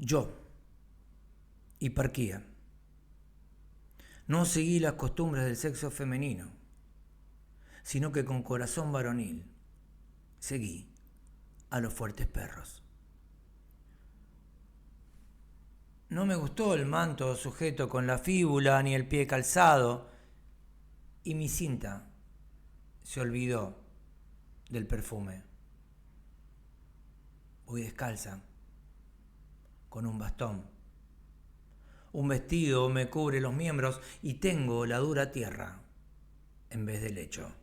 Yo, hiparquía, no seguí las costumbres del sexo femenino, sino que con corazón varonil seguí a los fuertes perros. No me gustó el manto sujeto con la fíbula ni el pie calzado, y mi cinta se olvidó del perfume. Voy descalza, con un bastón. Un vestido me cubre los miembros y tengo la dura tierra en vez de lecho.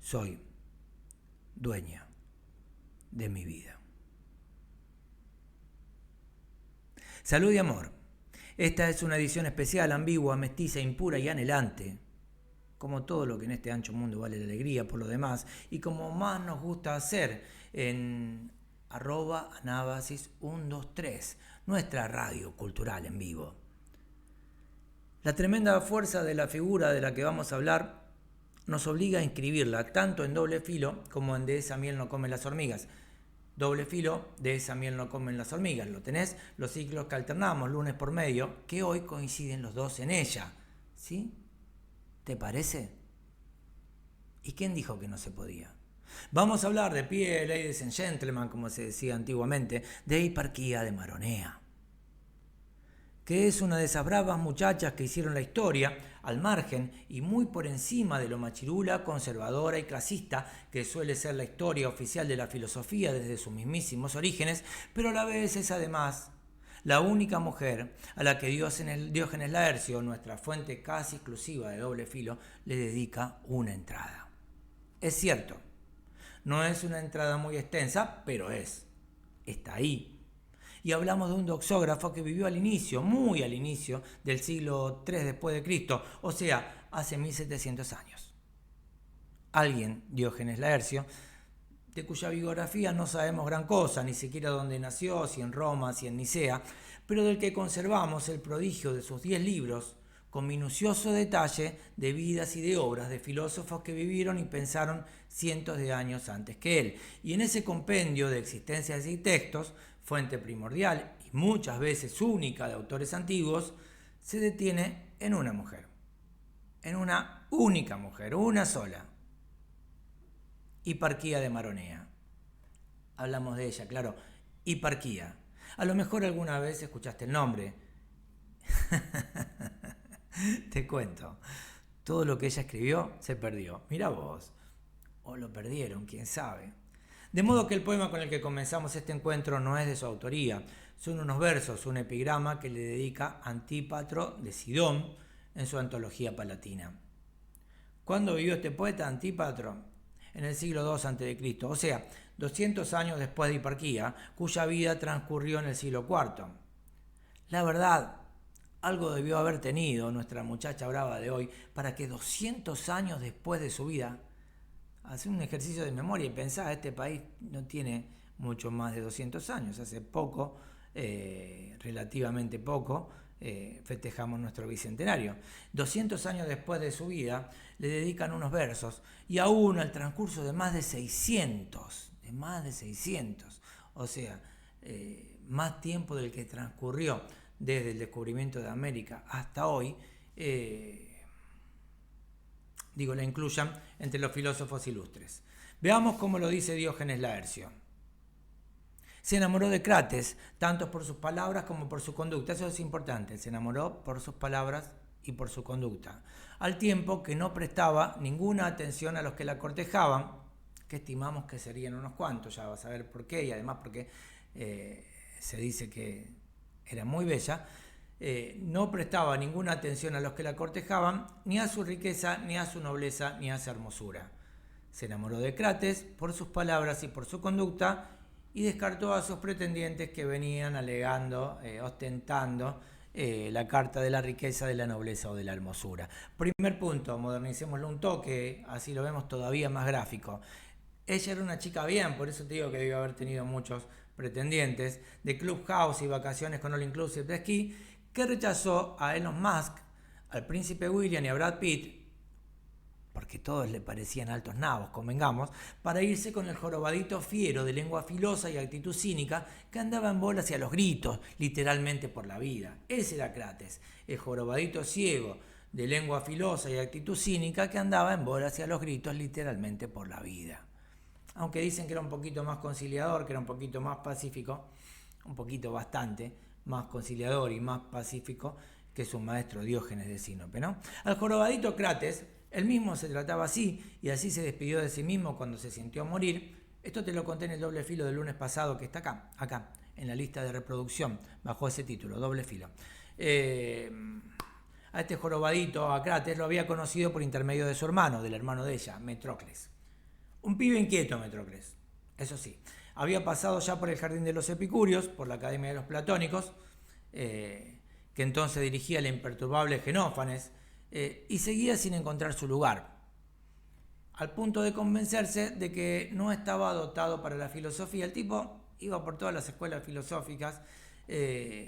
Soy dueña de mi vida. Salud y amor. Esta es una edición especial, ambigua, mestiza, impura y anhelante. Como todo lo que en este ancho mundo vale la alegría por lo demás, y como más nos gusta hacer en @anabasis123, nuestra radio cultural en vivo. La tremenda fuerza de la figura de la que vamos a hablar nos obliga a inscribirla tanto en doble filo como en De esa miel no comen las hormigas. Doble filo, De esa miel no comen las hormigas. Lo tenés, los ciclos que alternamos lunes por medio, que hoy coinciden los dos en ella. ¿Sí? ¿Te parece? ¿Y quién dijo que no se podía? Vamos a hablar de pie, ladies and gentlemen, como se decía antiguamente, de hiparquía de Maronea, que es una de esas bravas muchachas que hicieron la historia al margen y muy por encima de lo machirula, conservadora y clasista que suele ser la historia oficial de la filosofía desde sus mismísimos orígenes, pero a la vez es además la única mujer a la que Diógenes Laercio, nuestra fuente casi exclusiva de doble filo, le dedica una entrada. Es cierto, no es una entrada muy extensa, pero está ahí. Y hablamos de un doxógrafo que vivió al inicio, muy al inicio del siglo III después de Cristo, o sea, hace 1700 años. Alguien, Diógenes Laercio, de cuya biografía no sabemos gran cosa, ni siquiera dónde nació, si en Roma, si en Nicea, pero del que conservamos el prodigio de sus 10 libros, con minucioso detalle de vidas y de obras de filósofos que vivieron y pensaron cientos de años antes que él. Y en ese compendio de existencias y textos, fuente primordial y muchas veces única de autores antiguos, se detiene en una mujer, en una única mujer, una sola, Hiparquía de Maronea. Hablamos de ella, claro, Hiparquía. A lo mejor alguna vez escuchaste el nombre. Te cuento, todo lo que ella escribió se perdió. Mira vos, o lo perdieron, quién sabe. De modo que el poema con el que comenzamos este encuentro no es de su autoría, son unos versos, un epigrama que le dedica Antípatro de Sidón en su antología palatina. ¿Cuándo vivió este poeta Antípatro? En el siglo II a.C., o sea, 200 años después de Hiparquía, cuya vida transcurrió en el siglo IV. La verdad, algo debió haber tenido nuestra muchacha brava de hoy para que 200 años después de su vida, hacer un ejercicio de memoria y pensar, este país no tiene mucho más de 200 años, hace poco, relativamente poco, festejamos nuestro bicentenario. 200 años después de su vida le dedican unos versos y aún al transcurso de más de 600, o sea, más tiempo del que transcurrió desde el descubrimiento de América hasta hoy, la incluyan entre los filósofos ilustres. Veamos cómo lo dice Diógenes Laercio. Se enamoró de Crates, tanto por sus palabras como por su conducta. Eso es importante, se enamoró por sus palabras y por su conducta. Al tiempo que no prestaba ninguna atención a los que la cortejaban, que estimamos que serían unos cuantos, ya vas a ver por qué, y además porque se dice que era muy bella. No prestaba ninguna atención a los que la cortejaban, ni a su riqueza, ni a su nobleza, ni a su hermosura. Se enamoró de Crates por sus palabras y por su conducta, y descartó a sus pretendientes que venían alegando, ostentando la carta de la riqueza, de la nobleza o de la hermosura. Primer punto, modernicémoslo un toque, así lo vemos todavía más gráfico. Ella era una chica bien, por eso te digo que debió haber tenido muchos pretendientes, de clubhouse y vacaciones con all inclusive de esquí, que rechazó a Elon Musk, al príncipe William y a Brad Pitt, porque todos le parecían altos nabos, convengamos, para irse con el jorobadito fiero de lengua filosa y actitud cínica que andaba en bola hacia los gritos, literalmente por la vida. Ese era Crates, el jorobadito ciego de lengua filosa y actitud cínica que andaba en bola hacia los gritos, literalmente por la vida. Aunque dicen que era un poquito más conciliador, que era un poquito más pacífico, un poquito bastante más conciliador y más pacífico que su maestro Diógenes de Sinope, ¿no? Al jorobadito Crates, él mismo se trataba así y así se despidió de sí mismo cuando se sintió morir. Esto te lo conté en el doble filo del lunes pasado, que está acá, en la lista de reproducción, bajo ese título, doble filo. A este jorobadito, a Crates, lo había conocido por intermedio de su hermano, del hermano de ella, Metrocles. Un pibe inquieto, Metrocles, eso sí. Había pasado ya por el jardín de los epicúreos, por la academia de los platónicos, que entonces dirigía el imperturbable Genófanes, y seguía sin encontrar su lugar, al punto de convencerse de que no estaba dotado para la filosofía. El tipo iba por todas las escuelas filosóficas,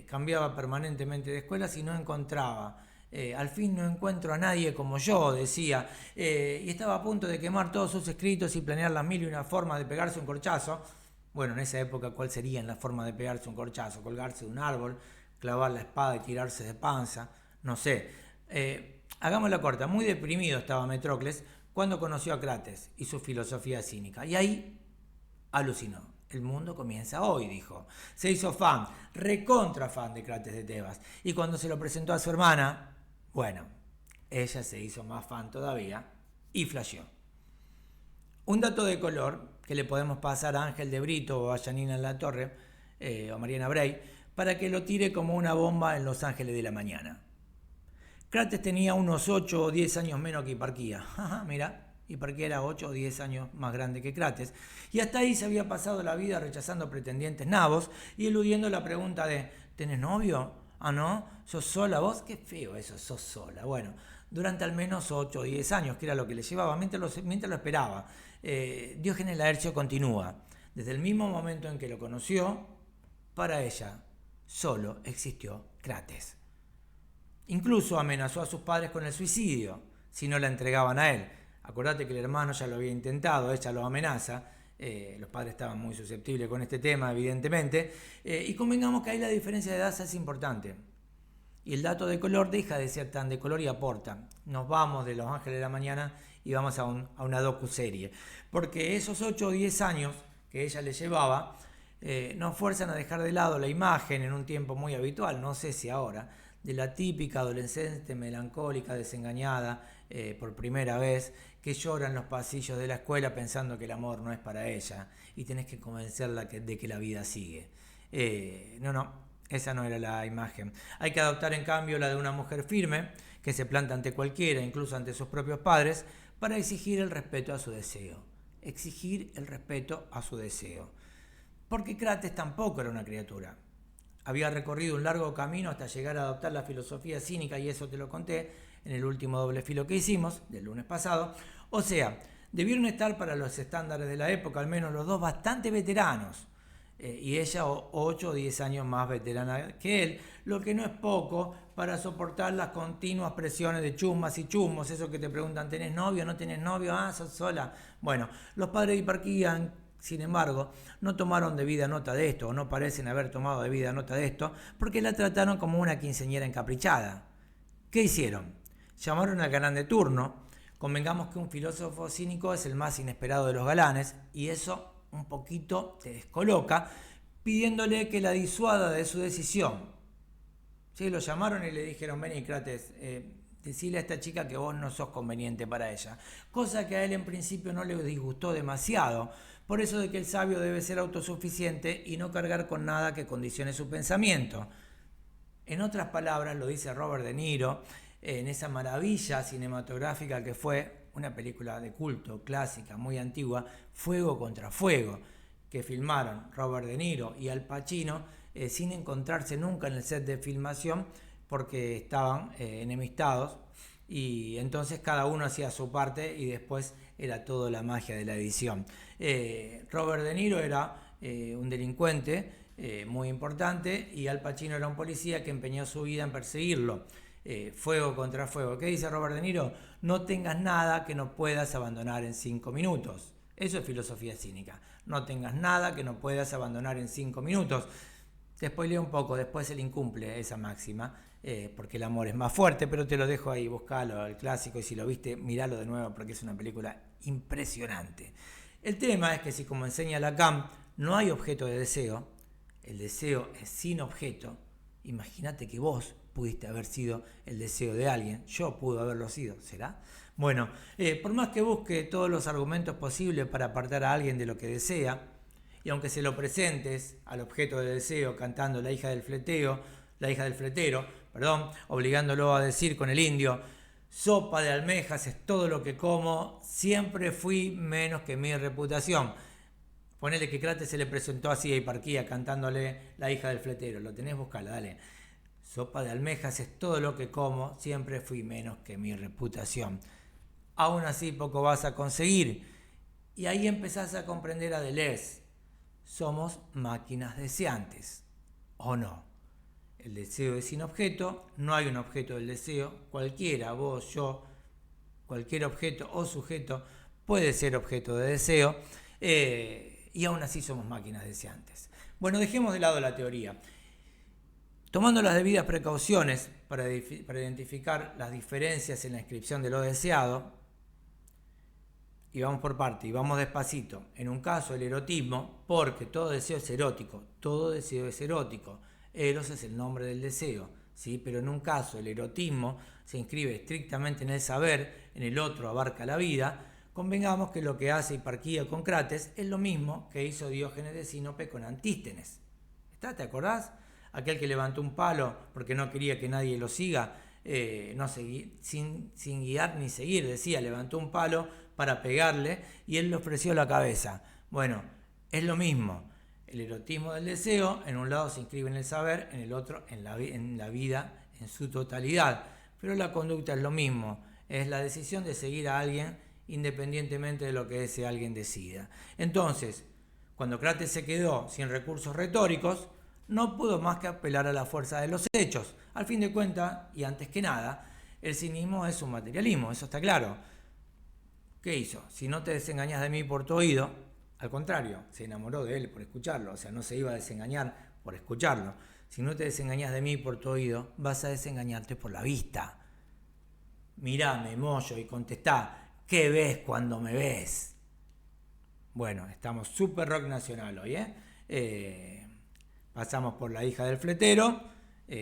cambiaba permanentemente de escuelas y no encontraba. Al fin no encuentro a nadie como yo, decía, y estaba a punto de quemar todos sus escritos y planear las mil y una formas de pegarse un corchazo. Bueno, en esa época, ¿cuál sería la forma de pegarse un corchazo? Colgarse de un árbol, clavar la espada y tirarse de panza, no sé. Hagámosla corta, muy deprimido estaba Metrocles cuando conoció a Crates y su filosofía cínica. Y ahí alucinó. El mundo comienza hoy, dijo. Se hizo fan, recontra fan de Crates de Tebas. Y cuando se lo presentó a su hermana, bueno, ella se hizo más fan todavía y flasheó. Un dato de color que le podemos pasar a Ángel de Brito o a Janina Latorre o Mariana Bray para que lo tire como una bomba en Los Ángeles de la Mañana. Crates tenía unos 8 o 10 años menos que Hiparquía. Mira, Hiparquía era 8 o 10 años más grande que Crates. Y hasta ahí se había pasado la vida rechazando pretendientes nabos y eludiendo la pregunta de ¿tenés novio? ¿Ah, no? ¿Sos sola vos? Qué feo eso, sos sola. Bueno, durante al menos 8 o 10 años, que era lo que le llevaba, mientras lo esperaba. Diógenes Laercio continúa. Desde el mismo momento en que lo conoció, para ella solo existió Crates. Incluso amenazó a sus padres con el suicidio si no la entregaban a él. Acordate que el hermano ya lo había intentado, ella lo amenaza. Los padres estaban muy susceptibles con este tema, evidentemente. Y convengamos que ahí la diferencia de edad es importante. Y el dato de color deja de ser tan de color y aporta. Nos vamos de Los Ángeles de la Mañana y vamos a una docuserie. Porque esos 8 o 10 años que ella le llevaba nos fuerzan a dejar de lado la imagen en un tiempo muy habitual, no sé si ahora, de la típica adolescente melancólica, desengañada por primera vez, que llora en los pasillos de la escuela pensando que el amor no es para ella y tenés que convencerla de que la vida sigue. No. Esa no era la imagen. Hay que adoptar en cambio la de una mujer firme, que se planta ante cualquiera, incluso ante sus propios padres, para exigir el respeto a su deseo. Exigir el respeto a su deseo. Porque Crates tampoco era una criatura. Había recorrido un largo camino hasta llegar a adoptar la filosofía cínica, y eso te lo conté en el último doble filo que hicimos, del lunes pasado. O sea, debieron estar para los estándares de la época, al menos los dos, bastante veteranos. Y ella 8 o 10 años más veterana que él, lo que no es poco para soportar las continuas presiones de chusmas y chusmos, eso que te preguntan, ¿tenés novio? ¿No tenés novio? Ah, sos sola. Bueno, los padres de Hiparquía, sin embargo, no tomaron debida nota de esto, o no parecen haber tomado debida nota de esto, porque la trataron como una quinceañera encaprichada. ¿Qué hicieron? Llamaron al galán de turno. Convengamos que un filósofo cínico es el más inesperado de los galanes, y eso un poquito te descoloca, pidiéndole que la disuada de su decisión. Sí, lo llamaron y le dijeron, vení Crates, decile a esta chica que vos no sos conveniente para ella. Cosa que a él en principio no le disgustó demasiado, por eso de que el sabio debe ser autosuficiente y no cargar con nada que condicione su pensamiento. En otras palabras, lo dice Robert De Niro, en esa maravilla cinematográfica que fue una película de culto, clásica, muy antigua, Fuego contra Fuego, que filmaron Robert De Niro y Al Pacino sin encontrarse nunca en el set de filmación porque estaban enemistados, y entonces cada uno hacía su parte y después era toda la magia de la edición. Robert De Niro era un delincuente muy importante y Al Pacino era un policía que empeñó su vida en perseguirlo. fuego contra fuego. ¿Qué dice Robert De Niro? No tengas nada que no puedas abandonar en 5 minutos. Eso es filosofía cínica. No tengas nada que no puedas abandonar en 5 minutos. Te spoileo un poco, después él incumple esa máxima, porque el amor es más fuerte, pero te lo dejo ahí, buscalo, el clásico, y si lo viste, míralo de nuevo, porque es una película impresionante. El tema es que si, como enseña Lacan, no hay objeto de deseo, el deseo es sin objeto. Imagínate que vos pudiste haber sido el deseo de alguien, yo pude haberlo sido, ¿será? Bueno, por más que busque todos los argumentos posibles para apartar a alguien de lo que desea, y aunque se lo presentes al objeto de deseo cantando la hija del fletero, obligándolo a decir con el indio, sopa de almejas es todo lo que como, siempre fui menos que mi reputación. Ponele que Crates se le presentó así a Hiparquía cantándole la hija del fletero, lo tenés, buscala, dale. Sopa de almejas es todo lo que como, siempre fui menos que mi reputación. Aún así poco vas a conseguir. Y ahí empezás a comprender a Deleuze. Somos máquinas deseantes, ¿o no? El deseo es sin objeto, no hay un objeto del deseo, cualquiera, vos, yo, cualquier objeto o sujeto puede ser objeto de deseo, y aún así somos máquinas deseantes. Bueno, dejemos de lado la teoría. Tomando las debidas precauciones para identificar las diferencias en la inscripción de lo deseado, y vamos por parte, y vamos despacito. En un caso, el erotismo, porque todo deseo es erótico, todo deseo es erótico. Eros es el nombre del deseo, ¿sí? Pero en un caso, el erotismo se inscribe estrictamente en el saber, en el otro abarca la vida. Convengamos que lo que hace Hiparquía con Crates es lo mismo que hizo Diógenes de Sinope con Antístenes. ¿Te acordás? Aquel que levantó un palo porque no quería que nadie lo siga, sin guiar ni seguir, decía, levantó un palo para pegarle y él le ofreció la cabeza. Bueno, es lo mismo. El erotismo del deseo, en un lado se inscribe en el saber, en el otro en la vida en su totalidad. Pero la conducta es lo mismo, es la decisión de seguir a alguien independientemente de lo que ese alguien decida. Entonces, cuando Crates se quedó sin recursos retóricos, no pudo más que apelar a la fuerza de los hechos. Al fin de cuentas, y antes que nada, el cinismo es un materialismo, eso está claro. ¿Qué hizo? Si no te desengañas de mí por tu oído, al contrario, se enamoró de él por escucharlo, o sea, no se iba a desengañar por escucharlo. Si no te desengañas de mí por tu oído, vas a desengañarte por la vista. Mirame, mollo, y contestá, ¿qué ves cuando me ves? Bueno, estamos súper rock nacional hoy, pasamos por la hija del fletero,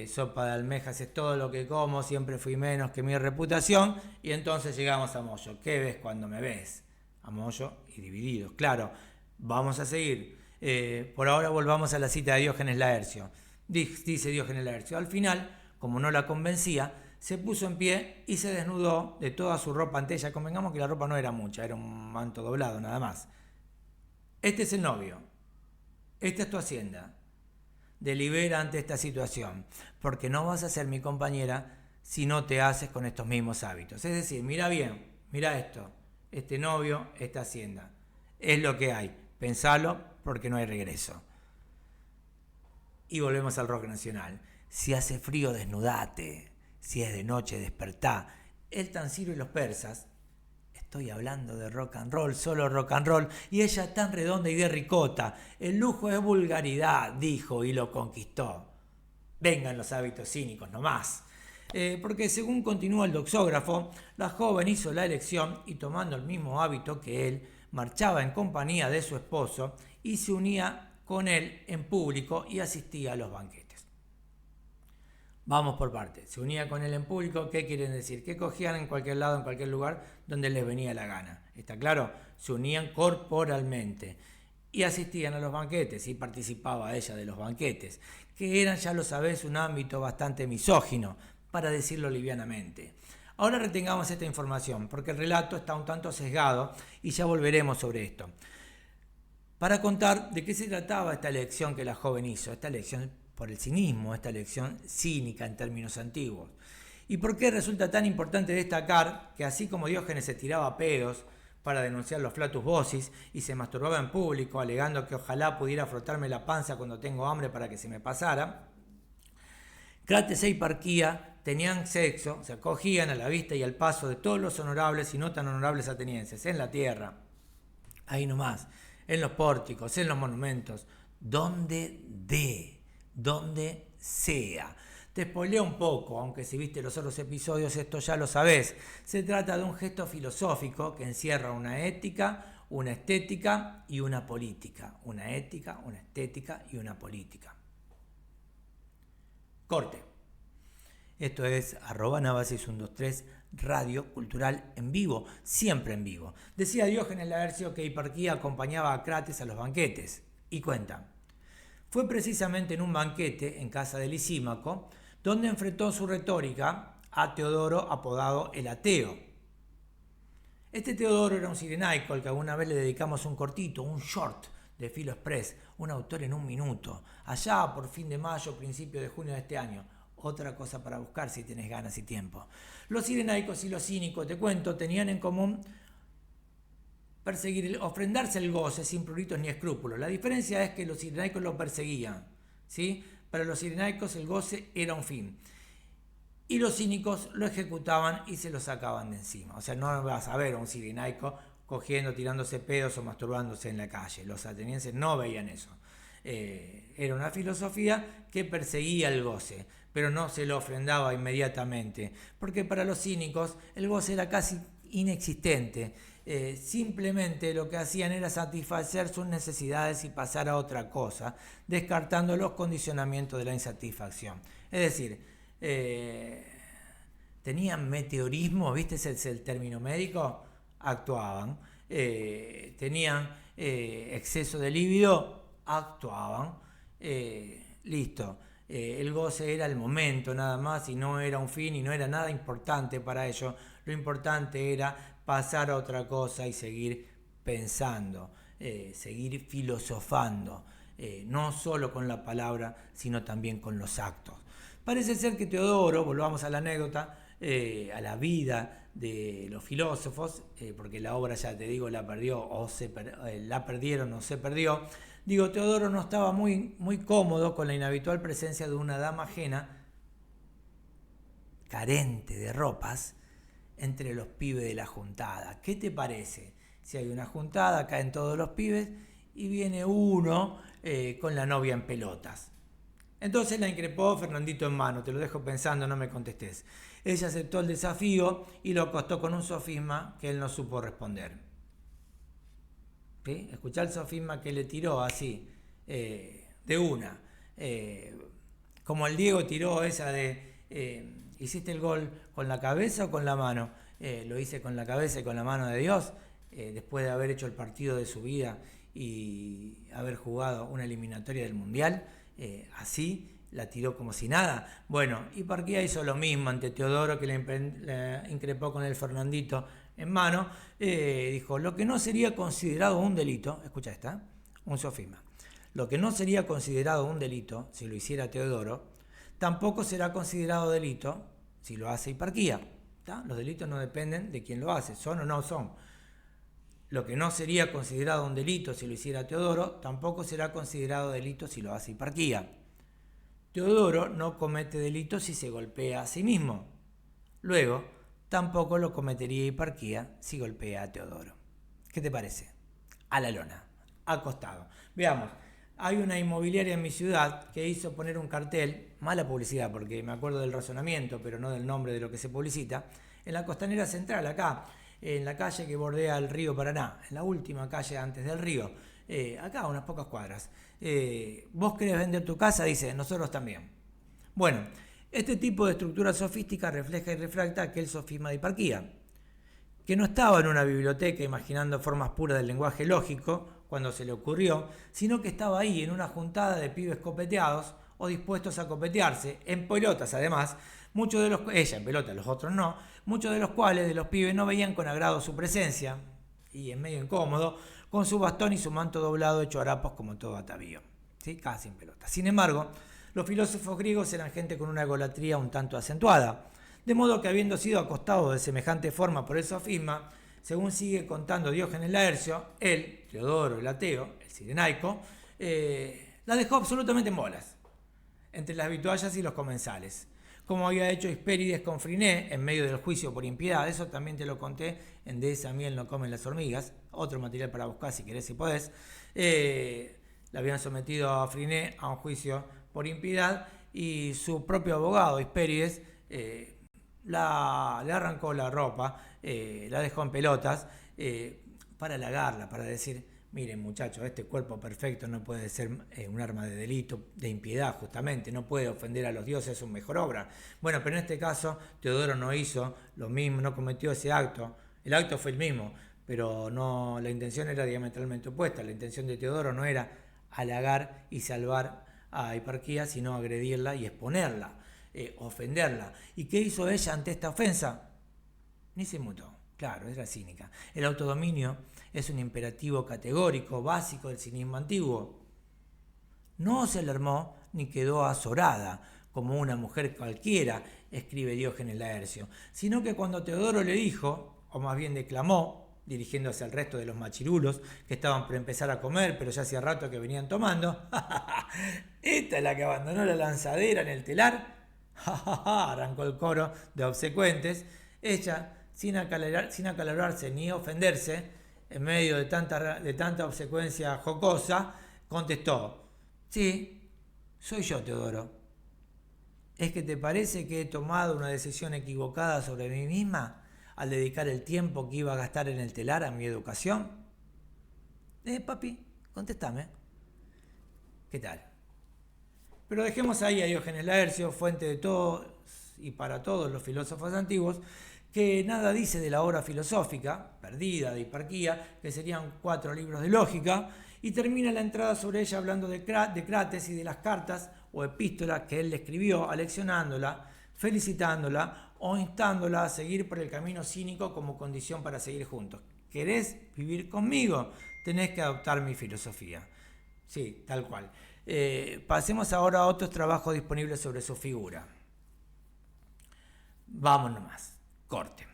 sopa de almejas es todo lo que como, siempre fui menos que mi reputación, y entonces llegamos a Moyo. ¿Qué ves cuando me ves? A Moyo y Divididos. Claro, vamos a seguir. Por ahora volvamos a la cita de Diógenes Laercio. Dice Diógenes Laercio, al final, como no la convencía, se puso en pie y se desnudó de toda su ropa ante ella. Convengamos que la ropa no era mucha, era un manto doblado nada más. Este es el novio, esta es tu hacienda. Delibera ante esta situación, porque no vas a ser mi compañera si no te haces con estos mismos hábitos. Es decir, mira bien, mira esto, este novio, esta hacienda, es lo que hay, pensalo porque no hay regreso. Y volvemos al rock nacional. Si hace frío, desnudate, si es de noche, despertá. El Tanciro y los persas, estoy hablando de rock and roll, solo rock and roll, y ella tan redonda y de ricota. El lujo es vulgaridad, dijo y lo conquistó. Vengan los hábitos cínicos nomás. Porque según continúa el doxógrafo, la joven hizo la elección y tomando el mismo hábito que él, marchaba en compañía de su esposo y se unía con él en público y asistía a los banquetes. Vamos por partes. Se unía con él en público, ¿qué quieren decir? Que cogían en cualquier lado, en cualquier lugar donde les venía la gana. ¿Está claro? Se unían corporalmente y asistían a los banquetes y participaba ella de los banquetes, que eran, ya lo sabés, un ámbito bastante misógino, para decirlo livianamente. Ahora retengamos esta información, porque el relato está un tanto sesgado y ya volveremos sobre esto. Para contar de qué se trataba esta elección que la joven hizo, esta elección por el cinismo, esta elección cínica en términos antiguos. ¿Y por qué resulta tan importante destacar que así como Diógenes se tiraba pedos para denunciar los flatus vocis y se masturbaba en público alegando que ojalá pudiera frotarme la panza cuando tengo hambre para que se me pasara, Crates e Hiparquía tenían sexo, se acogían a la vista y al paso de todos los honorables y no tan honorables atenienses, en la tierra, ahí nomás, en los pórticos, en los monumentos, donde sea. Te spoileo un poco, aunque si viste los otros episodios esto ya lo sabés. Se trata de un gesto filosófico que encierra una ética, una estética y una política. Una ética, una estética y una política. Corte. Esto es @Nava6123 Radio Cultural en vivo, siempre en vivo. Decía Diógenes Laercio que Hiparquía acompañaba a Crates a los banquetes. Y cuenta, fue precisamente en un banquete en casa de Lisímaco donde enfrentó su retórica a Teodoro, apodado el Ateo. Este Teodoro era un cirenaico al que alguna vez le dedicamos un cortito, un short de Filo Express, un autor en un minuto, allá por fin de mayo, principio de junio de este año. Otra cosa para buscar si tienes ganas y tiempo. Los cirenaicos y los cínicos, te cuento, tenían en común ofrendarse el goce sin pruritos ni escrúpulos. La diferencia es que los cirenaicos lo perseguían, ¿sí? Para los cirenaicos el goce era un fin. Y los cínicos lo ejecutaban y se lo sacaban de encima. O sea, no vas a ver a un cirenaico cogiendo, tirándose pedos o masturbándose en la calle. Los atenienses no veían eso. Era una filosofía que perseguía el goce, pero no se lo ofrendaba inmediatamente, porque para los cínicos el goce era casi inexistente. Simplemente lo que hacían era satisfacer sus necesidades y pasar a otra cosa, descartando los condicionamientos de la insatisfacción. Es decir, tenían meteorismo, ¿viste? Ese es el término médico, actuaban. Tenían exceso de líbido, actuaban. Listo. El goce era el momento nada más y no era un fin y no era nada importante para ellos. Lo importante era pasar a otra cosa y seguir pensando, seguir filosofando, no solo con la palabra, sino también con los actos. Parece ser que Teodoro, volvamos a la anécdota, a la vida de los filósofos, porque la obra, ya te digo, la perdió o la perdieron o se perdió. Digo, Teodoro no estaba muy cómodo con la inhabitual presencia de una dama ajena, carente de ropas, entre los pibes de la juntada. ¿Qué te parece? Si hay una juntada, caen todos los pibes y viene uno con la novia en pelotas. Entonces la increpó Fernandito en mano, te lo dejo pensando, no me contestes. Ella aceptó el desafío y lo acostó con un sofisma que él no supo responder. ¿Sí? Escuchá el sofisma que le tiró así, de una. Como el Diego tiró esa de, ¿hiciste el gol con la cabeza o con la mano? Lo hice con la cabeza y con la mano de Dios, después de haber hecho el partido de su vida y haber jugado una eliminatoria del Mundial. Así la tiró como si nada. Bueno, Hiparquía hizo lo mismo ante Teodoro, que le increpó con el Fernandito en mano. Dijo, lo que no sería considerado un delito, escucha esta, un sofisma, lo que no sería considerado un delito si lo hiciera Teodoro, tampoco será considerado delito si lo hace Hiparquía. ¿Tá? Los delitos no dependen de quién lo hace, son o no son. Lo que no sería considerado un delito si lo hiciera Teodoro, tampoco será considerado delito si lo hace Hiparquía. Teodoro no comete delito si se golpea a sí mismo. Luego, tampoco lo cometería Hiparquía si golpea a Teodoro. ¿Qué te parece? A la lona, acostado. Veamos, hay una inmobiliaria en mi ciudad que hizo poner un cartel, mala publicidad porque me acuerdo del razonamiento, pero no del nombre de lo que se publicita, en la Costanera Central, acá, en la calle que bordea el río Paraná, en la última calle antes del río, acá a unas pocas cuadras. Vos querés vender tu casa, dice, nosotros también. Bueno, este tipo de estructura sofística refleja y refracta aquel sofisma de Hiparquía, que no estaba en una biblioteca imaginando formas puras del lenguaje lógico cuando se le ocurrió, sino que estaba ahí en una juntada de pibes copeteados o dispuestos a copetearse, en pelotas además, muchos de los, ella en pelota, los otros no, muchos de los cuales de los pibes no veían con agrado su presencia, y es medio incómodo, con su bastón y su manto doblado hecho harapos como todo atavío, ¿sí? Casi en pelota. Sin embargo, los filósofos griegos eran gente con una egolatría un tanto acentuada, de modo que habiendo sido acostados de semejante forma por el sofisma, según sigue contando Diógenes Laercio, él, Teodoro el ateo, el cirenaico, la dejó absolutamente en bolas. entre las vituallas y los comensales, como había hecho Hespérides con Friné en medio del juicio por impiedad. Eso también te lo conté en De esa miel no comen las hormigas, otro material para buscar si querés y podés. Le habían sometido a Friné a un juicio por impiedad y su propio abogado, Hespérides, le arrancó la ropa, la dejó en pelotas para halagarla, para decir: miren, muchachos, este cuerpo perfecto no puede ser un arma de delito, de impiedad, justamente, no puede ofender a los dioses, es una mejor obra. Bueno, pero en este caso Teodoro no hizo lo mismo, no cometió ese acto. El acto fue el mismo, pero no, la intención era diametralmente opuesta. La intención de Teodoro no era halagar y salvar a Hiparquía, sino agredirla y exponerla, ofenderla. ¿Y qué hizo ella ante esta ofensa? Ni se inmutó. Claro, era cínica. El autodominio es un imperativo categórico, básico del cinismo antiguo. No se alarmó ni quedó azorada, como una mujer cualquiera, escribe Diógenes Laercio, sino que cuando Teodoro le dijo, o más bien declamó, dirigiéndose al resto de los machirulos que estaban por empezar a comer, pero ya hacía rato que venían tomando, esta es la que abandonó la lanzadera en el telar, arrancó el coro de obsecuentes. Ella, sin acalorarse ni ofenderse, en medio de tanta obsecuencia jocosa, contestó: sí, soy yo, Teodoro. ¿Es que te parece que he tomado una decisión equivocada sobre mí misma al dedicar el tiempo que iba a gastar en el telar a mi educación? Papi, contéstame. ¿Qué tal? Pero dejemos ahí a Diógenes Laercio, fuente de todos y para todos los filósofos antiguos, que nada dice de la obra filosófica, perdida, de Hiparquía, que serían 4 libros de lógica, y termina la entrada sobre ella hablando de Crates y de las cartas o epístolas que él le escribió, aleccionándola, felicitándola o instándola a seguir por el camino cínico como condición para seguir juntos. ¿Querés vivir conmigo? Tenés que adoptar mi filosofía. Sí, tal cual. Pasemos ahora a otros trabajos disponibles sobre su figura. Vamos nomás, corte.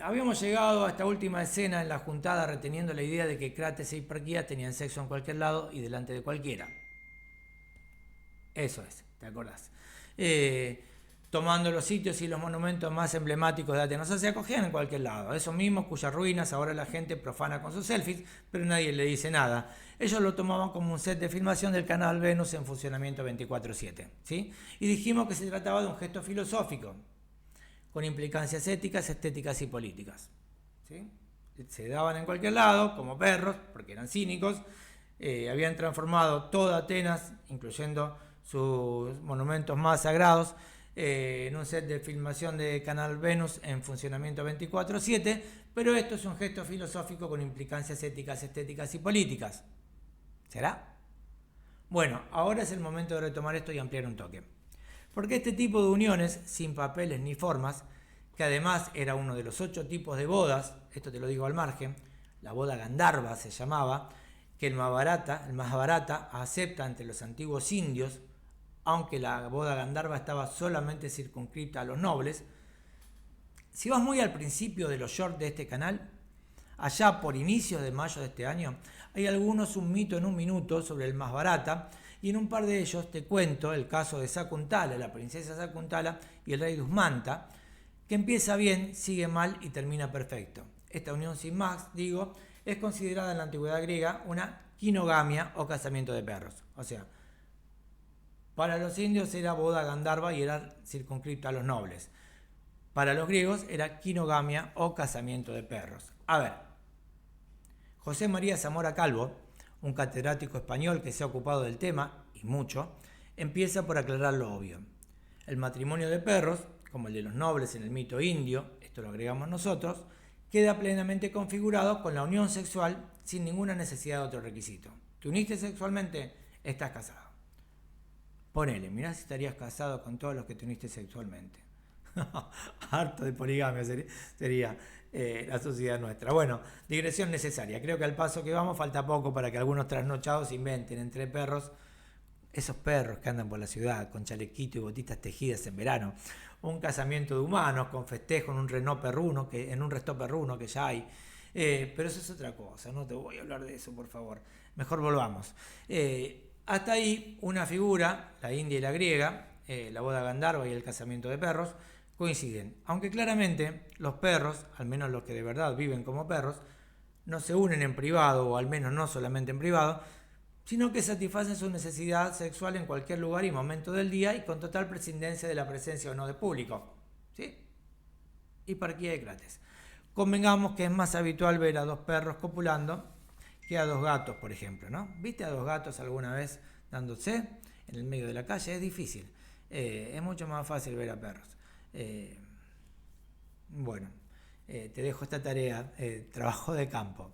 Habíamos llegado a esta última escena en la juntada reteniendo la idea de que Crates e Hiparquía tenían sexo en cualquier lado y delante de cualquiera. Eso es, ¿te acordás? Tomando los sitios y los monumentos más emblemáticos de Atenas. O sea, se acogían en cualquier lado. Esos mismos cuyas ruinas ahora la gente profana con sus selfies, pero nadie le dice nada. Ellos lo tomaban como un set de filmación del canal Venus en funcionamiento 24/7. ¿Sí? Y dijimos que se trataba de un gesto filosófico, con implicancias éticas, estéticas y políticas. ¿Sí? Se daban en cualquier lado, como perros, porque eran cínicos. Habían transformado toda Atenas, incluyendo sus monumentos más sagrados, en un set de filmación de Canal Venus en funcionamiento 24/7, pero esto es un gesto filosófico con implicancias éticas, estéticas y políticas. ¿Será? Bueno, ahora es el momento de retomar esto y ampliar un toque. Porque este tipo de uniones, sin papeles ni formas, que además era uno de los 8 tipos de bodas, esto te lo digo al margen, la boda Gandharva se llamaba, que el Mahabharata acepta entre los antiguos indios, aunque la boda Gandharva estaba solamente circunscrita a los nobles. Si vas muy al principio de los shorts de este canal, allá por inicios de mayo de este año, hay algunos un mito en un minuto sobre el Mahabharata, y en un par de ellos te cuento el caso de Sakuntala, la princesa Sakuntala y el rey Dusmanta, que empieza bien, sigue mal y termina perfecto. Esta unión sin más, digo, es considerada en la antigüedad griega una quinogamia o casamiento de perros. O sea, para los indios era boda Gandharva y era circunscripta a los nobles. Para los griegos era quinogamia o casamiento de perros. A ver, José María Zamora Calvo, un catedrático español que se ha ocupado del tema, y mucho, empieza por aclarar lo obvio. El matrimonio de perros, como el de los nobles en el mito indio, esto lo agregamos nosotros, queda plenamente configurado con la unión sexual sin ninguna necesidad de otro requisito. ¿Te uniste sexualmente? Estás casado. Ponele, mirá si estarías casado con todos los que te uniste sexualmente. Harto de poligamia sería la sociedad nuestra. Bueno, digresión necesaria. Creo que al paso que vamos falta poco para que algunos trasnochados inventen entre perros, esos perros que andan por la ciudad con chalequito y botitas tejidas en verano, un casamiento de humanos con festejo en un resto perruno que ya hay. Pero eso es otra cosa, no te voy a hablar de eso, por favor. Mejor volvamos. Hasta ahí una figura, la india y la griega, la boda Gandharva y el casamiento de perros, coinciden. Aunque claramente los perros, al menos los que de verdad viven como perros, no se unen en privado, o al menos no solamente en privado, sino que satisfacen su necesidad sexual en cualquier lugar y momento del día y con total prescindencia de la presencia o no de público. ¿Sí? Hiparquía de Crates. Convengamos que es más habitual ver a dos perros copulando que a dos gatos, por ejemplo, ¿no? ¿Viste a dos gatos alguna vez dándose en el medio de la calle? Es difícil. Es mucho más fácil ver a perros. Bueno, te dejo esta tarea, trabajo de campo.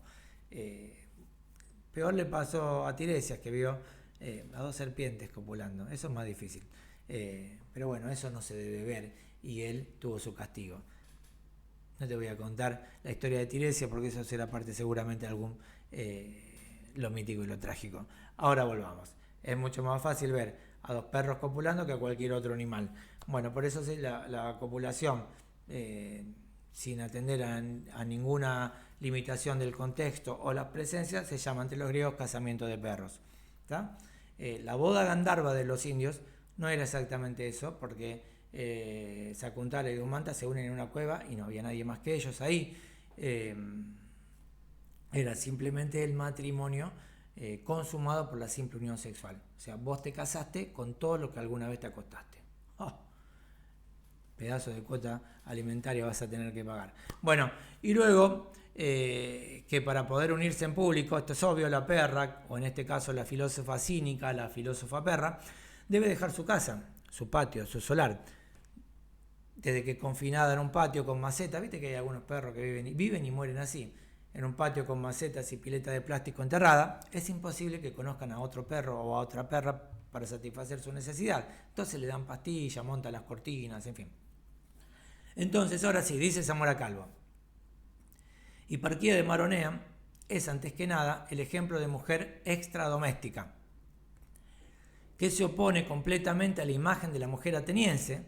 Peor le pasó a Tiresias, que vio a dos serpientes copulando. Eso es más difícil. Pero bueno, eso no se debe ver y él tuvo su castigo. No te voy a contar la historia de Tiresias porque eso será parte seguramente de algún lo mítico y lo trágico. Ahora volvamos. Es mucho más fácil ver a dos perros copulando que a cualquier otro animal. Bueno, por eso la copulación, sin atender a ninguna limitación del contexto o la presencia, se llama entre los griegos casamiento de perros. La boda Gandharva de los indios no era exactamente eso, porque Sakuntala y Dumanta se unen en una cueva y no había nadie más que ellos ahí. Era simplemente el matrimonio consumado por la simple unión sexual. O sea, vos te casaste con todo lo que alguna vez te acostaste. Oh, pedazo de cuota alimentaria vas a tener que pagar. Bueno, y luego que para poder unirse en público, esto es obvio, la perra, o en este caso la filósofa cínica, la filósofa perra, debe dejar su casa, su patio, su solar. Desde que confinada en un patio con macetas, viste que hay algunos perros que viven y mueren así, en un patio con macetas y pileta de plástico enterrada, es imposible que conozcan a otro perro o a otra perra para satisfacer su necesidad. Entonces le dan pastillas, montan las cortinas, en fin. Entonces, ahora sí, dice Zamora Calvo. Hiparquía de Maronea es, antes que nada, el ejemplo de mujer extradoméstica, que se opone completamente a la imagen de la mujer ateniense,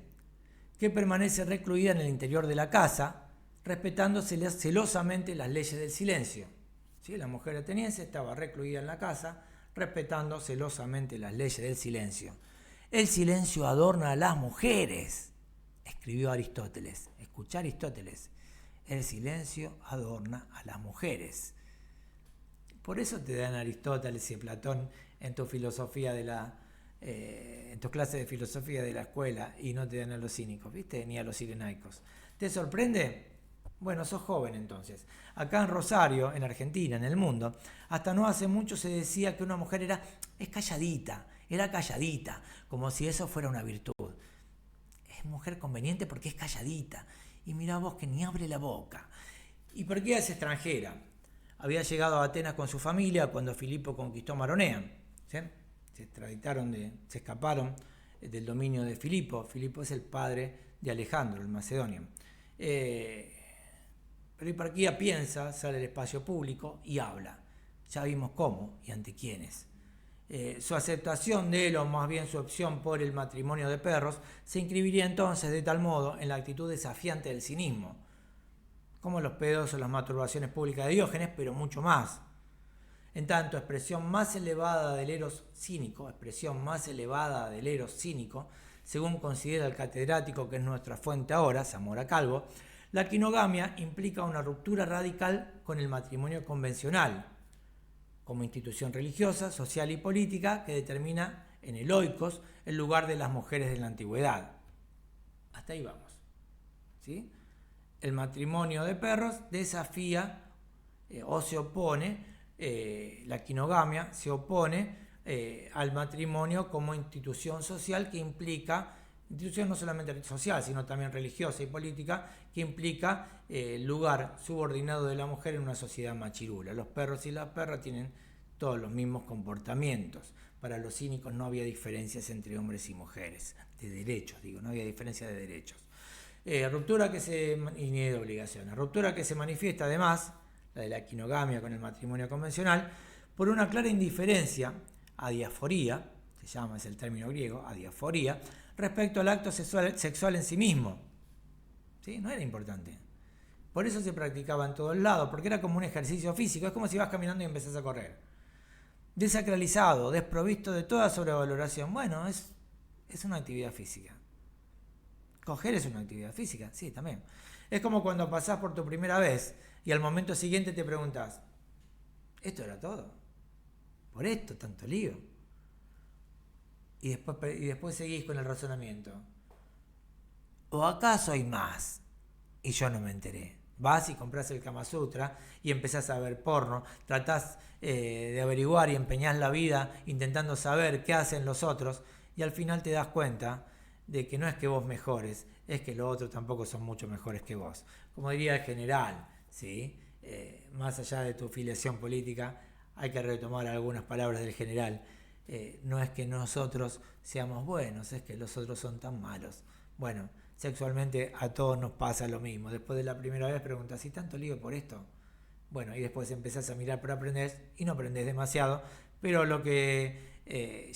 que permanece recluida en el interior de la casa, respetando celosamente las leyes del silencio. ¿Sí? La mujer ateniense estaba recluida en la casa, respetando celosamente las leyes del silencio. El silencio adorna a las mujeres, escribió Aristóteles. Escuchá Aristóteles. El silencio adorna a las mujeres. Por eso te dan Aristóteles y Platón en tu filosofía en tus clases de filosofía de la escuela y no te dan a los cínicos, ¿viste? Ni a los cirenaicos. ¿Te sorprende? Bueno, sos joven entonces. Acá en Rosario, en Argentina, en el mundo, hasta no hace mucho se decía que una mujer era calladita, como si eso fuera una virtud. Es mujer conveniente porque es calladita. Y mirá vos que ni abre la boca. ¿Y por qué es extranjera? Había llegado a Atenas con su familia cuando Filipo conquistó Maronea. ¿Sí? Se escaparon del dominio de Filipo. Filipo es el padre de Alejandro, el macedonio. Pero Hiparquía piensa, sale al espacio público y habla. Ya vimos cómo y ante quiénes. Su aceptación de él, o más bien su opción por el matrimonio de perros, se inscribiría entonces de tal modo en la actitud desafiante del cinismo, como los pedos o las masturbaciones públicas de Diógenes, pero mucho más. En tanto, expresión más elevada del eros cínico, según considera el catedrático que es nuestra fuente ahora, Zamora Calvo, la quinogamia implica una ruptura radical con el matrimonio convencional, como institución religiosa, social y política que determina en el oikos el lugar de las mujeres de la antigüedad. Hasta ahí vamos. ¿Sí? El matrimonio de perros desafía o se opone, la quinogamia se opone al matrimonio como institución social que implica, institución no solamente social, sino también religiosa y política, que implica el lugar subordinado de la mujer en una sociedad machirula. Los perros y las perras tienen todos los mismos comportamientos. Para los cínicos no había diferencias entre hombres y mujeres, de derechos, no había diferencia de derechos. Y ni de obligaciones. Ruptura que se manifiesta además, la de la quinogamia con el matrimonio convencional, por una clara indiferencia, adiaforía, se llama, es el término griego, adiaforía, respecto al acto sexual en sí mismo. ¿Sí? No era importante. Por eso se practicaba en todos lados, porque era como un ejercicio físico, es como si vas caminando y empezás a correr. desacralizado, desprovisto de toda sobrevaloración. Bueno, es una actividad física. Coger es una actividad física, sí, también. Es como cuando pasás por tu primera vez y al momento siguiente te preguntás, ¿esto era todo? ¿Por esto tanto lío? Y después seguís con el razonamiento. ¿O acaso hay más? Y yo no me enteré. Vas y compras el Kama Sutra y empezás a ver porno, tratás de averiguar y empeñás la vida intentando saber qué hacen los otros y al final te das cuenta de que no es que vos mejores, es que los otros tampoco son mucho mejores que vos. Como diría el general, ¿sí? Más allá de tu filiación política, hay que retomar algunas palabras del general. No es que nosotros seamos buenos, es que los otros son tan malos. Bueno, sexualmente a todos nos pasa lo mismo. Después de la primera vez preguntas, ¿y tanto lío por esto? Bueno, y después empezás a mirar para aprender y no aprendés demasiado, pero lo que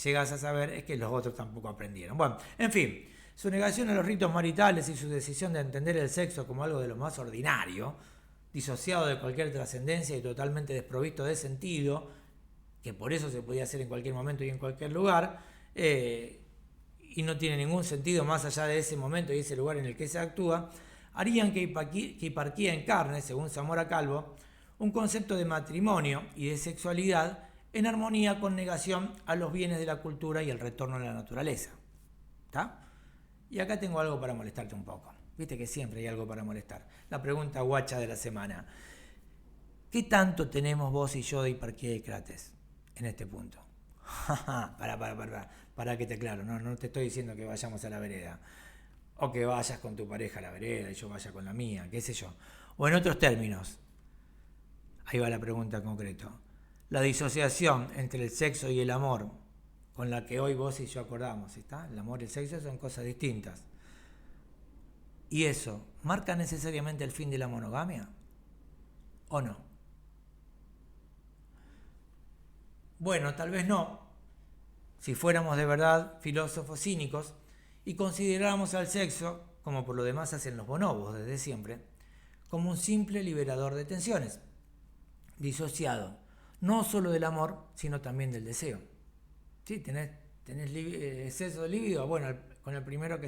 llegás a saber es que los otros tampoco aprendieron. Bueno, en fin, su negación a los ritos maritales y su decisión de entender el sexo como algo de lo más ordinario, disociado de cualquier trascendencia y totalmente desprovisto de sentido, que por eso se podía hacer en cualquier momento y en cualquier lugar, y no tiene ningún sentido más allá de ese momento y ese lugar en el que se actúa, harían que Hiparquía encarne, según Zamora Calvo, un concepto de matrimonio y de sexualidad en armonía con negación a los bienes de la cultura y el retorno a la naturaleza. ¿Está? Y acá tengo algo para molestarte un poco. Viste que siempre hay algo para molestar. La pregunta guacha de la semana. ¿Qué tanto tenemos vos y yo de Hiparquía y Crates en este punto? Para que te aclaro, no te estoy diciendo que vayamos a la vereda. O que vayas con tu pareja a la vereda y yo vaya con la mía, qué sé yo. O en otros términos, ahí va la pregunta en concreto. La disociación entre el sexo y el amor, con la que hoy vos y yo acordamos, ¿está? El amor y el sexo son cosas distintas. ¿Y eso marca necesariamente el fin de la monogamia? ¿O no? Bueno, tal vez no. Si fuéramos de verdad filósofos cínicos y consideráramos al sexo, como por lo demás hacen los bonobos desde siempre, como un simple liberador de tensiones, disociado, no solo del amor, sino también del deseo. ¿Sí? ¿Tenés exceso de libido? Bueno, con el primero que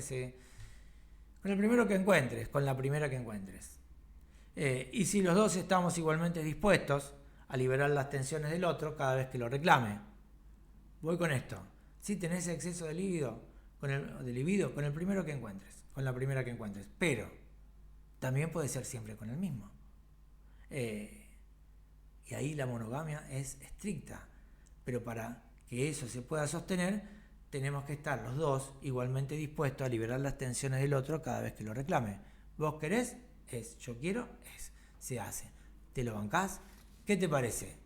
encuentres, con la primera que encuentres. Y si los dos estamos igualmente dispuestos a liberar las tensiones del otro cada vez que lo reclame. Voy con esto. Si tenés exceso de libido, con el primero que encuentres, con la primera que encuentres. Pero también puede ser siempre con el mismo. Y ahí la monogamia es estricta. Pero para que eso se pueda sostener, tenemos que estar los dos igualmente dispuestos a liberar las tensiones del otro cada vez que lo reclame. Vos querés, es. Yo quiero, es. Se hace. ¿Te lo bancás? ¿Qué te parece?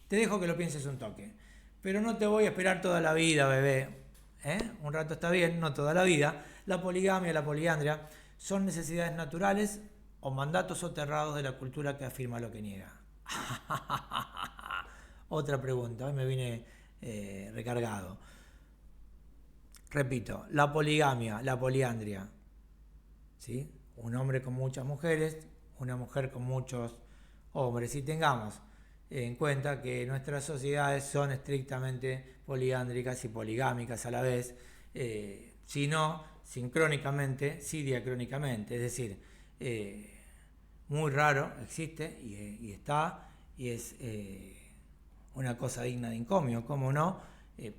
Te dejo que lo pienses un toque. Pero no te voy a esperar toda la vida, bebé. Un rato está bien, no toda la vida. La poligamia, la poliandria, son necesidades naturales o mandatos soterrados de la cultura que afirma lo que niega. Otra pregunta, hoy me vine recargado. Repito, la poligamia, la poliandria, ¿sí? Un hombre con muchas mujeres, una mujer con muchos hombres. Y tengamos en cuenta que nuestras sociedades son estrictamente poliándricas y poligámicas a la vez, si no sincrónicamente, sí diacrónicamente, es decir, muy raro existe y está, y es una cosa digna de encomio, ¿cómo no?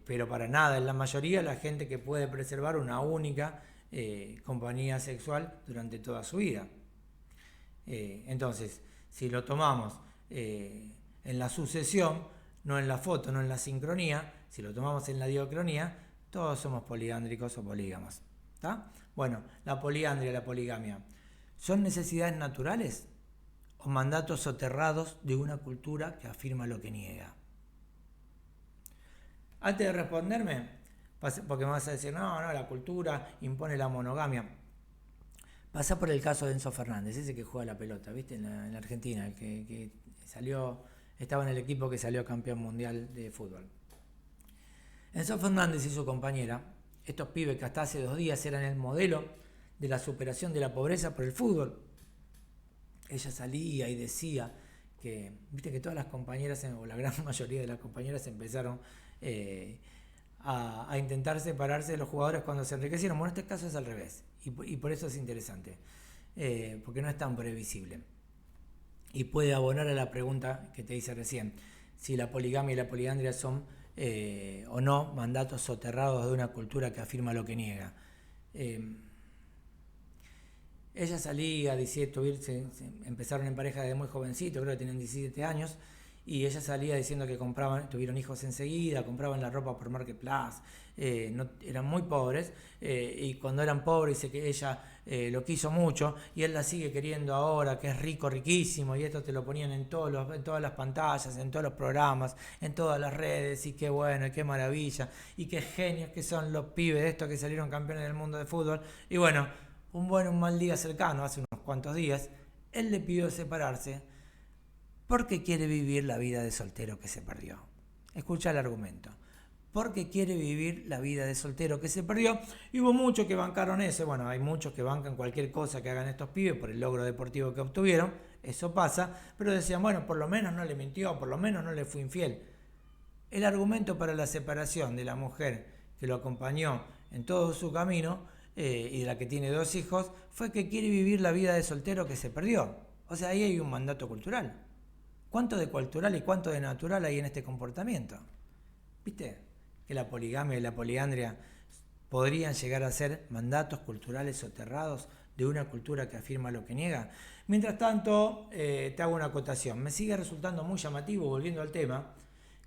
Pero para nada, en la mayoría la gente que puede preservar una única compañía sexual durante toda su vida. Entonces, si lo tomamos en la sucesión, no en la foto, no en la sincronía, si lo tomamos en la diacronía, todos somos poliándricos o polígamos. ¿Está? Bueno, la poliandria y la poligamia, ¿son necesidades naturales o mandatos soterrados de una cultura que afirma lo que niega? Antes de responderme, porque me vas a decir, no, la cultura impone la monogamia. Pasá por el caso de Enzo Fernández, ese que juega la pelota, ¿viste? En la Argentina, que estaba en el equipo que salió campeón mundial de fútbol. Enzo Fernández y su compañera, estos pibes que hasta hace 2 días eran el modelo de la superación de la pobreza por el fútbol. Ella salía y decía que viste que todas las compañeras, o la gran mayoría de las compañeras, empezaron a intentar separarse de los jugadores cuando se enriquecieron. Bueno, en este caso es al revés, y por eso es interesante, porque no es tan previsible. Y puede abonar a la pregunta que te hice recién, si la poligamia y la poliandria son o no mandatos soterrados de una cultura que afirma lo que niega. Ella salía, empezaron en pareja desde muy jovencito, creo que tenían 17 años, y ella salía diciendo que tuvieron hijos enseguida, compraban la ropa por Marketplace, eran muy pobres, y cuando eran pobres dice que ella lo quiso mucho, y él la sigue queriendo ahora, que es rico, riquísimo, y esto te lo ponían en todas las pantallas, en todos los programas, en todas las redes, y qué bueno, y qué maravilla, y qué genios que son los pibes de estos que salieron campeones del mundo de fútbol. Y bueno, un mal día cercano, hace unos cuantos días, él le pidió separarse porque quiere vivir la vida de soltero que se perdió. Escucha el argumento. Porque quiere vivir la vida de soltero que se perdió. Y hubo muchos que bancaron eso. Bueno, hay muchos que bancan cualquier cosa que hagan estos pibes por el logro deportivo que obtuvieron. Eso pasa. Pero decían, bueno, por lo menos no le mintió, por lo menos no le fue infiel. El argumento para la separación de la mujer que lo acompañó en todo su camino y de la que tiene 2 hijos fue que quiere vivir la vida de soltero que se perdió. O sea, ahí hay un mandato cultural. ¿Cuánto de cultural y cuánto de natural hay en este comportamiento? ¿Viste? Que la poligamia y la poliandria podrían llegar a ser mandatos culturales soterrados de una cultura que afirma lo que niega. Mientras tanto, te hago una acotación. Me sigue resultando muy llamativo, volviendo al tema,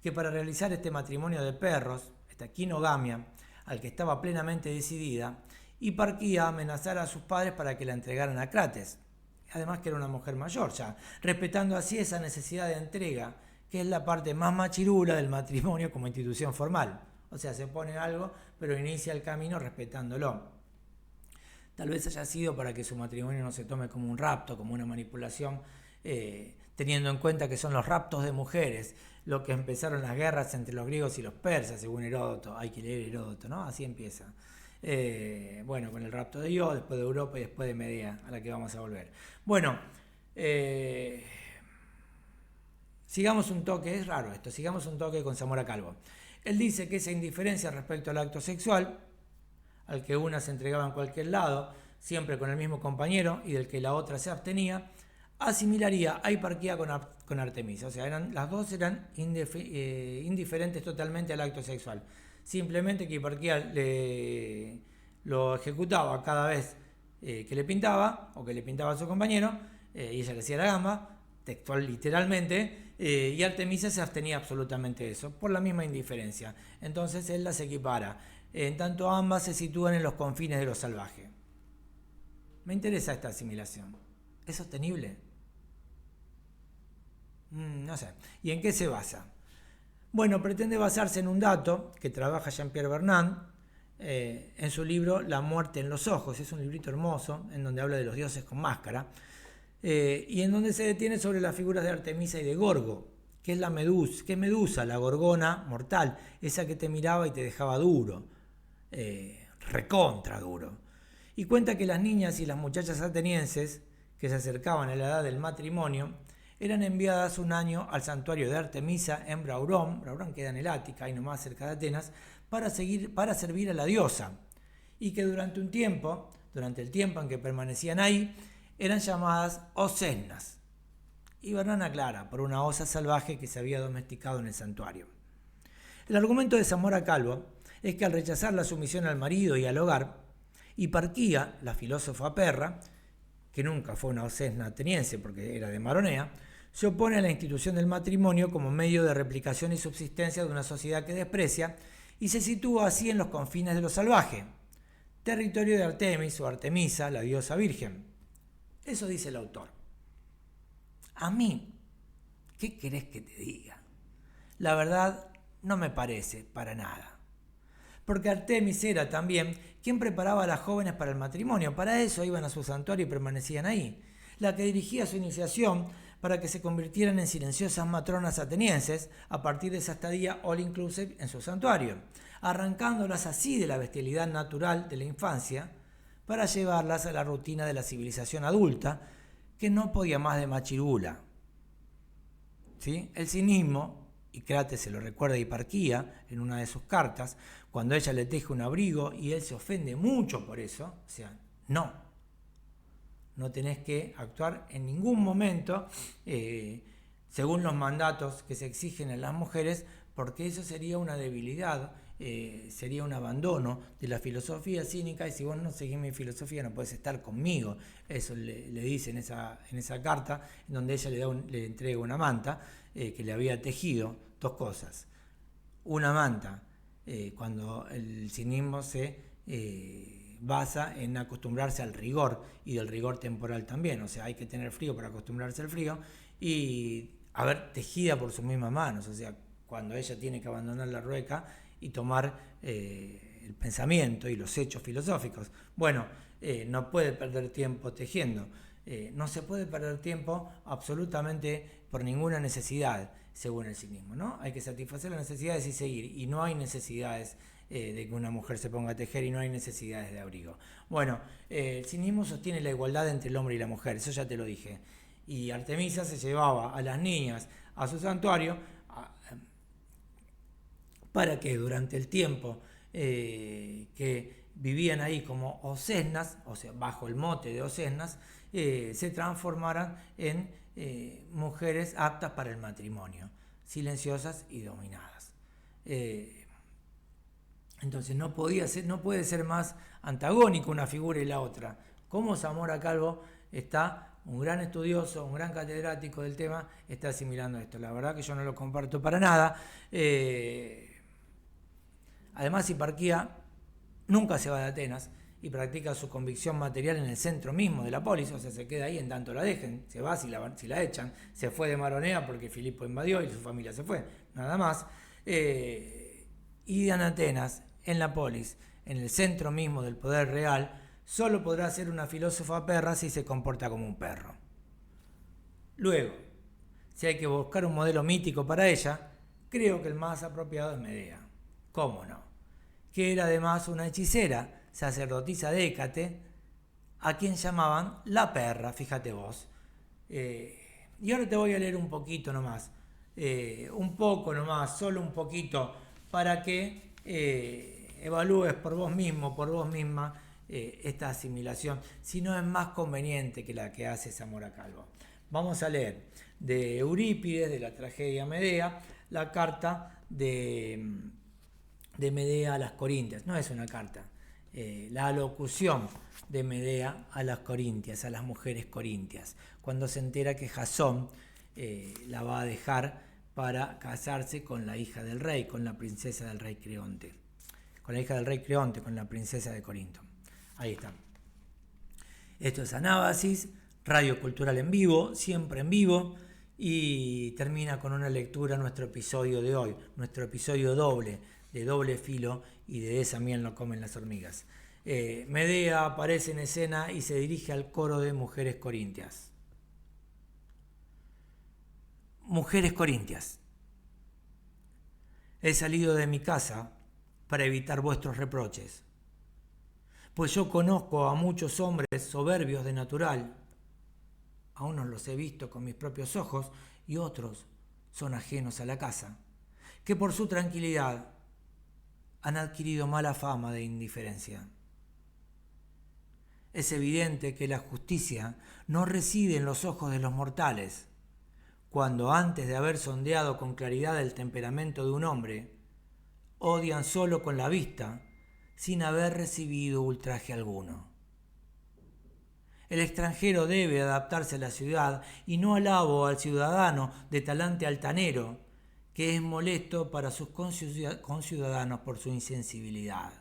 que para realizar este matrimonio de perros, esta quinogamia, al que estaba plenamente decidida, Hiparquía amenazara a sus padres para que la entregaran a Crates. Además que era una mujer mayor ya, respetando así esa necesidad de entrega, que es la parte más machirula del matrimonio como institución formal. O sea, se pone algo, pero inicia el camino respetándolo. Tal vez haya sido para que su matrimonio no se tome como un rapto, como una manipulación, teniendo en cuenta que son los raptos de mujeres lo que empezaron las guerras entre los griegos y los persas, según Heródoto. Hay que leer Heródoto, ¿no? Así empieza. Bueno, con el rapto de Io, después de Europa y después de Medea, a la que vamos a volver. Bueno, sigamos un toque, es raro esto, sigamos un toque con Zamora Calvo. Él dice que esa indiferencia respecto al acto sexual, al que una se entregaba en cualquier lado, siempre con el mismo compañero, y del que la otra se abstenía, asimilaría a Hiparquía con Artemisa. O sea, las dos eran indiferentes totalmente al acto sexual. Simplemente que Hiparquía lo ejecutaba cada vez que le pintaba, o que le pintaba a su compañero, y ella le hacía la gamba, literalmente, y Artemisa se abstenía absolutamente de eso, por la misma indiferencia. Entonces él las equipara, en tanto ambas se sitúan en los confines de lo salvaje. Me interesa esta asimilación. ¿Es sostenible? No sé. ¿Y en qué se basa? Bueno, pretende basarse en un dato que trabaja Jean-Pierre Vernant en su libro La muerte en los ojos. Es un librito hermoso en donde habla de los dioses con máscara y en donde se detiene sobre las figuras de Artemisa y de Gorgo, que es Medusa, la gorgona mortal, esa que te miraba y te dejaba duro, recontra duro. Y cuenta que las niñas y las muchachas atenienses que se acercaban a la edad del matrimonio eran enviadas un año al santuario de Artemisa en Braurón queda en el Ática, ahí nomás cerca de Atenas, para servir a la diosa, y que durante el tiempo en que permanecían ahí, eran llamadas osesnas. Y Vernant aclara, por una osa salvaje que se había domesticado en el santuario. El argumento de Zamora Calvo es que al rechazar la sumisión al marido y al hogar, Hiparquía, la filósofa perra, que nunca fue una osesna ateniense porque era de Maronea, se opone a la institución del matrimonio como medio de replicación y subsistencia de una sociedad que desprecia y se sitúa así en los confines de lo salvaje, territorio de Artemis o Artemisa, la diosa virgen. Eso dice el autor. A mí, ¿qué querés que te diga? La verdad, no me parece para nada. Porque Artemis era también quien preparaba a las jóvenes para el matrimonio. Para eso iban a su santuario y permanecían ahí. La que dirigía su iniciación para que se convirtieran en silenciosas matronas atenienses a partir de esa estadía all inclusive en su santuario, arrancándolas así de la bestialidad natural de la infancia para llevarlas a la rutina de la civilización adulta, que no podía más de machirula. ¿sí? El cinismo, y Crates se lo recuerda a Hiparquía en una de sus cartas, cuando ella le teje un abrigo y él se ofende mucho por eso, o sea, no tenés que actuar en ningún momento según los mandatos que se exigen en las mujeres, porque eso sería una debilidad, sería un abandono de la filosofía cínica, y si vos no seguís mi filosofía no podés estar conmigo. Eso le dice en esa carta, en donde ella le entrega una manta que le había tejido. Dos cosas: una manta, cuando el cinismo se basa en acostumbrarse al rigor, y del rigor temporal también, o sea, hay que tener frío para acostumbrarse al frío, y haber tejida por sus mismas manos, o sea, cuando ella tiene que abandonar la rueca y tomar el pensamiento y los hechos filosóficos. Bueno, no puede perder tiempo tejiendo. No se puede perder tiempo absolutamente por ninguna necesidad, según el cinismo, ¿no? Hay que satisfacer las necesidades y seguir, y no hay necesidades de que una mujer se ponga a tejer, y no hay necesidades de abrigo. Bueno, el cinismo sostiene la igualdad entre el hombre y la mujer, eso ya te lo dije. Y Artemisa se llevaba a las niñas a su santuario para que durante el tiempo que vivían ahí como osesnas, o sea, bajo el mote de osesnas, se transformaran en mujeres aptas para el matrimonio, silenciosas y dominadas. Entonces no puede ser más antagónico una figura y la otra. Como Zamora Calvo está, un gran estudioso, un gran catedrático del tema, está asimilando esto. La verdad que yo no lo comparto para nada. Además, Hiparquía nunca se va de Atenas y practica su convicción material en el centro mismo de la polis, o sea, se queda ahí en tanto la dejen, se va si la echan, se fue de Maronea porque Filipo invadió y su familia se fue, nada más. Y en Atenas, en la polis, en el centro mismo del poder real, solo podrá ser una filósofa perra si se comporta como un perro. Luego, si hay que buscar un modelo mítico para ella, creo que el más apropiado es Medea. ¿Cómo no? Que era además una hechicera, sacerdotisa de Hécate, a quien llamaban la perra, fíjate vos. Y ahora te voy a leer un poquito nomás, un poco nomás, solo un poquito, para que evalúes por vos mismo, por vos misma, esta asimilación, si no es más conveniente que la que hace Zamora Calvo. Vamos a leer de Eurípides, de la tragedia Medea, la carta de Medea a las Corintias. No es una carta, la alocución de Medea a las corintias, a las mujeres corintias, cuando se entera que Jasón la va a dejar para casarse con la hija del rey, con la princesa del rey Creonte, con la hija del rey Creonte, con la princesa de Corinto. Ahí está. Esto es Anábasis, Radio Cultural en vivo, siempre en vivo, y termina con una lectura nuestro episodio de hoy, nuestro episodio doble, de doble filo y de esa miel no comen las hormigas. Medea aparece en escena y se dirige al coro de mujeres corintias. Mujeres corintias, he salido de mi casa para evitar vuestros reproches, pues yo conozco a muchos hombres soberbios de natural. A unos los he visto con mis propios ojos y otros son ajenos a la casa, que por su tranquilidad han adquirido mala fama de indiferencia. Es evidente que la justicia no reside en los ojos de los mortales, cuando antes de haber sondeado con claridad el temperamento de un hombre, odian solo con la vista, sin haber recibido ultraje alguno. El extranjero debe adaptarse a la ciudad y no alabo al ciudadano de talante altanero, que es molesto para sus conciudadanos por su insensibilidad.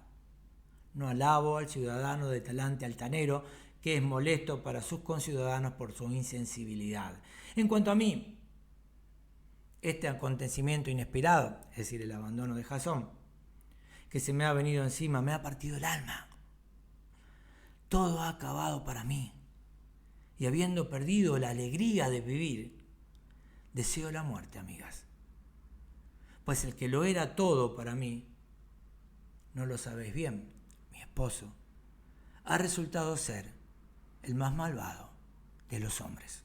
No alabo al ciudadano de talante altanero, que es molesto para sus conciudadanos por su insensibilidad. En cuanto a mí, este acontecimiento inesperado, es decir, el abandono de Jasón, que se me ha venido encima, me ha partido el alma. Todo ha acabado para mí, y habiendo perdido la alegría de vivir, deseo la muerte, amigas. Pues el que lo era todo para mí, no lo sabéis bien, mi esposo, ha resultado ser el más malvado de los hombres.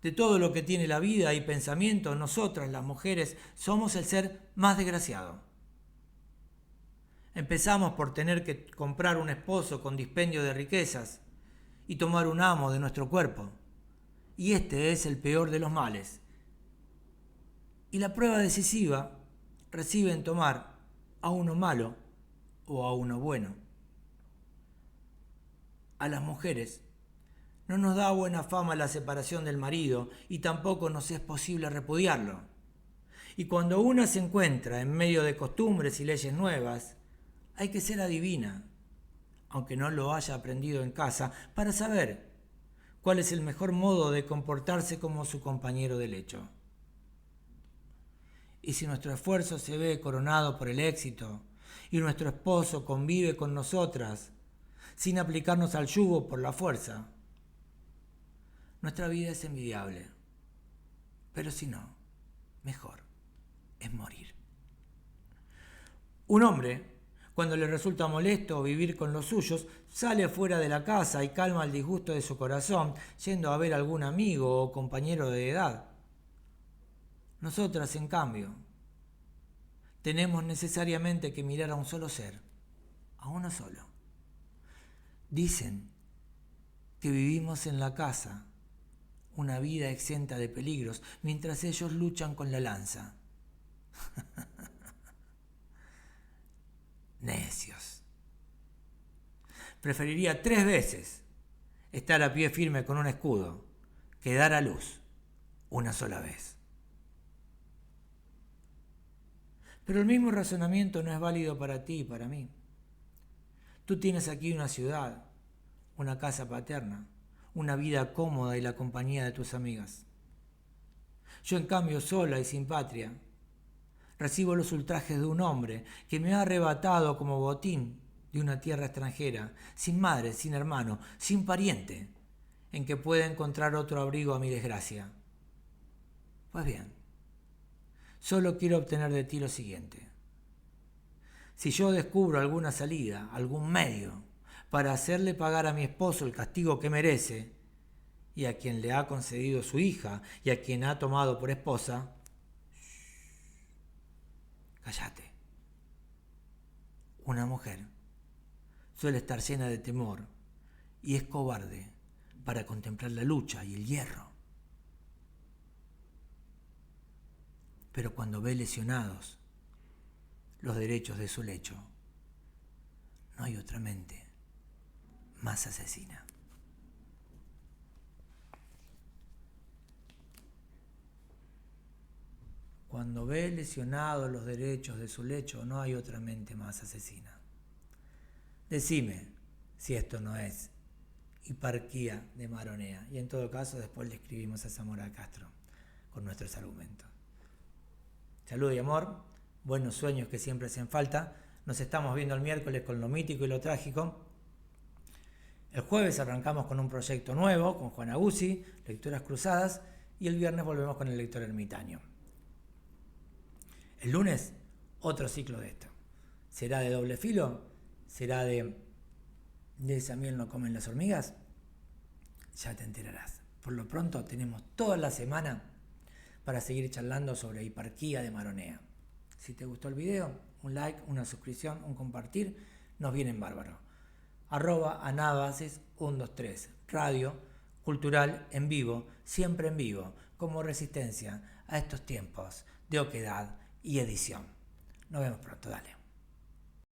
De todo lo que tiene la vida y pensamiento, nosotras, las mujeres, somos el ser más desgraciado. Empezamos por tener que comprar un esposo con dispendio de riquezas y tomar un amo de nuestro cuerpo. Y este es el peor de los males. Y la prueba decisiva reside en tomar a uno malo o a uno bueno. A las mujeres no nos da buena fama la separación del marido y tampoco nos es posible repudiarlo. Y cuando una se encuentra en medio de costumbres y leyes nuevas, hay que ser adivina, aunque no lo haya aprendido en casa, para saber cuál es el mejor modo de comportarse como su compañero de lecho. Y si nuestro esfuerzo se ve coronado por el éxito y nuestro esposo convive con nosotras sin aplicarnos al yugo por la fuerza, nuestra vida es envidiable. Pero si no, mejor es morir. Un hombre, cuando le resulta molesto vivir con los suyos, sale fuera de la casa y calma el disgusto de su corazón yendo a ver a algún amigo o compañero de edad. Nosotras, en cambio, tenemos necesariamente que mirar a un solo ser, a uno solo. Dicen que vivimos en la casa una vida exenta de peligros mientras ellos luchan con la lanza. Necios. Preferiría 3 veces estar a pie firme con un escudo que dar a luz una sola vez. Pero el mismo razonamiento no es válido para ti y para mí. Tú tienes aquí una ciudad, una casa paterna, una vida cómoda y la compañía de tus amigas. Yo, en cambio, sola y sin patria, recibo los ultrajes de un hombre que me ha arrebatado como botín de una tierra extranjera, sin madre, sin hermano, sin pariente, en que pueda encontrar otro abrigo a mi desgracia. Pues bien, solo quiero obtener de ti lo siguiente. Si yo descubro alguna salida, algún medio, para hacerle pagar a mi esposo el castigo que merece, y a quien le ha concedido su hija, y a quien ha tomado por esposa, cállate. Una mujer suele estar llena de temor y es cobarde para contemplar la lucha y el hierro. Pero cuando ve lesionados los derechos de su lecho, no hay otra mente más asesina. Cuando ve lesionados los derechos de su lecho, no hay otra mente más asesina. Decime si esto no es hiparquía de Maronea. Y en todo caso, después le escribimos a Zamora Castro con nuestros argumentos. Salud y amor, buenos sueños que siempre hacen falta. Nos estamos viendo el miércoles con lo mítico y lo trágico. El jueves arrancamos con un proyecto nuevo, con Juana Guzzi, Lecturas Cruzadas, y el viernes volvemos con el lector ermitaño. El lunes, otro ciclo de esto. ¿Será de doble filo? ¿Será de esa miel no comen las hormigas? Ya te enterarás. Por lo pronto tenemos toda la semana para seguir charlando sobre hiparquía de Maronea. Si te gustó el video, un like, una suscripción, un compartir, nos vienen bárbaro. @anabases123, radio cultural en vivo, siempre en vivo, como resistencia a estos tiempos de oquedad y edición. Nos vemos pronto, dale.